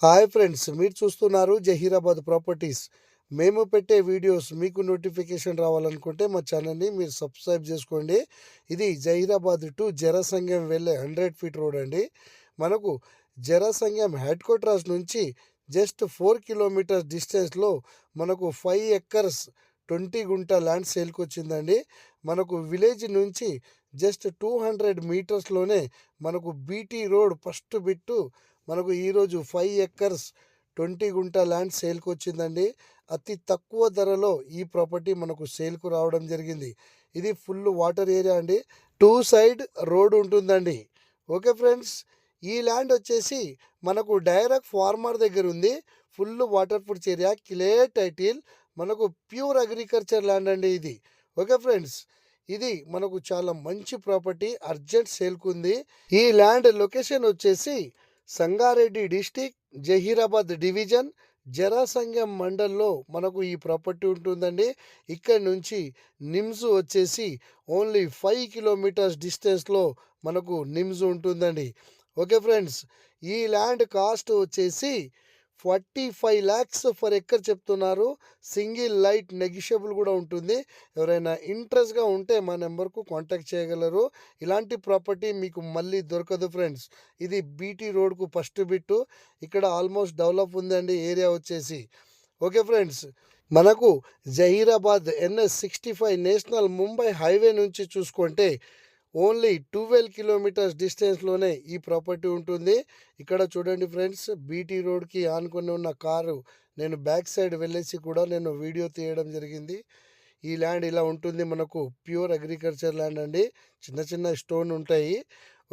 Hi friends, మీరు చూస్తున్నారు Zaheerabad properties. మేము పెట్టే వీడియోస్ మీకు నోటిఫికేషన్ రావాలనుకుంటే మా ఛానల్ని మీరు సబ్స్క్రైబ్ చేసుకోండి. ఇది జహీరాబాద్ టు జరసంగం వెళ్ళే 100 ఫీట్ రోడ్ అండి. మనకు జరసంగం హెడ్ క్వార్టర్స్ నుంచి జస్ట్ 4 కిలోమీటర్స్ డిస్టెన్స్లో మనకు 5 ఎకర్స్ 20 గుంట ల్యాండ్ సేల్కి వచ్చిందండి. మనకు విలేజ్ నుంచి జస్ట్ 200 మీటర్స్లోనే మనకు బీటీ రోడ్ ఫస్ట్ బిట్టు మనకు ఈరోజు 5 ఎకర్స్ 20 గుంట ల్యాండ్ సేల్కి వచ్చిందండి. అతి తక్కువ ధరలో ఈ ప్రాపర్టీ మనకు సేల్కు రావడం జరిగింది. ఇది ఫుల్ వాటర్ ఏరియా అండి. 2 సైడ్ రోడ్ ఉంటుందండి. ఓకే ఫ్రెండ్స్, ఈ ల్యాండ్ వచ్చేసి మనకు డైరెక్ట్ ఫార్మర్ దగ్గర ఉంది. Full water proof area, clear title, మనకు ప్యూర్ అగ్రికల్చర్ ల్యాండ్ అండి ఇది. ఓకే ఫ్రెండ్స్, ఇది మనకు చాలా మంచి ప్రాపర్టీ, అర్జెంట్ సేల్కు ఉంది. ఈ ల్యాండ్ లొకేషన్ వచ్చేసి సంగారెడ్డి డిస్టిక్, జహీరాబాద్ డివిజన్, జరాసంగం మండల్లో మనకు ఈ ప్రాపర్టీ ఉంటుందండి. ఇక్కడ నుంచి నిమ్స్ వచ్చేసి ఓన్లీ 5 కిలోమీటర్స్ డిస్టెన్స్లో మనకు నిమ్స్ ఉంటుందండి. ఓకే ఫ్రెండ్స్, ఈ ల్యాండ్ కాస్ట్ వచ్చేసి 45 lakhs ఫర్ ఎకర్ చెప్తున్నారు. సింగిల్ లైట్ నెగిషియబుల్ కూడా ఉంటుంది. ఎవరైనా ఇంట్రెస్ట్గా ఉంటే మా నెంబర్కు కాంటాక్ట్ చేయగలరు. ఇలాంటి ప్రాపర్టీ మీకు మళ్ళీ దొరకదు ఫ్రెండ్స్. ఇది బీటీ రోడ్కు ఫస్ట్ బిట్టు. ఇక్కడ ఆల్మోస్ట్ డెవలప్ ఉందండి ఏరియా వచ్చేసి. ఓకే ఫ్రెండ్స్, మనకు Zaheerabad NS65 national Mumbai highway నుంచి చూసుకుంటే ఓన్లీ 12 కిలోమీటర్స్ డిస్టెన్స్లోనే ఈ ప్రాపర్టీ ఉంటుంది. ఇక్కడ చూడండి ఫ్రెండ్స్, బీటీ రోడ్కి ఆనుకొని ఉన్న కారు నేను బ్యాక్ సైడ్ వెళ్ళేసి కూడా నేను వీడియో తీయడం జరిగింది. ఈ ల్యాండ్ ఇలా ఉంటుంది. మనకు ప్యూర్ అగ్రికల్చర్ ల్యాండ్ అండి. చిన్న చిన్న స్టోన్ ఉంటాయి.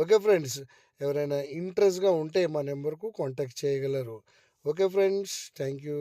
ఓకే ఫ్రెండ్స్, ఎవరైనా ఇంట్రెస్ట్గా ఉంటే మా నెంబర్కు కాంటాక్ట్ చేయగలరు. Okay friends, thank you.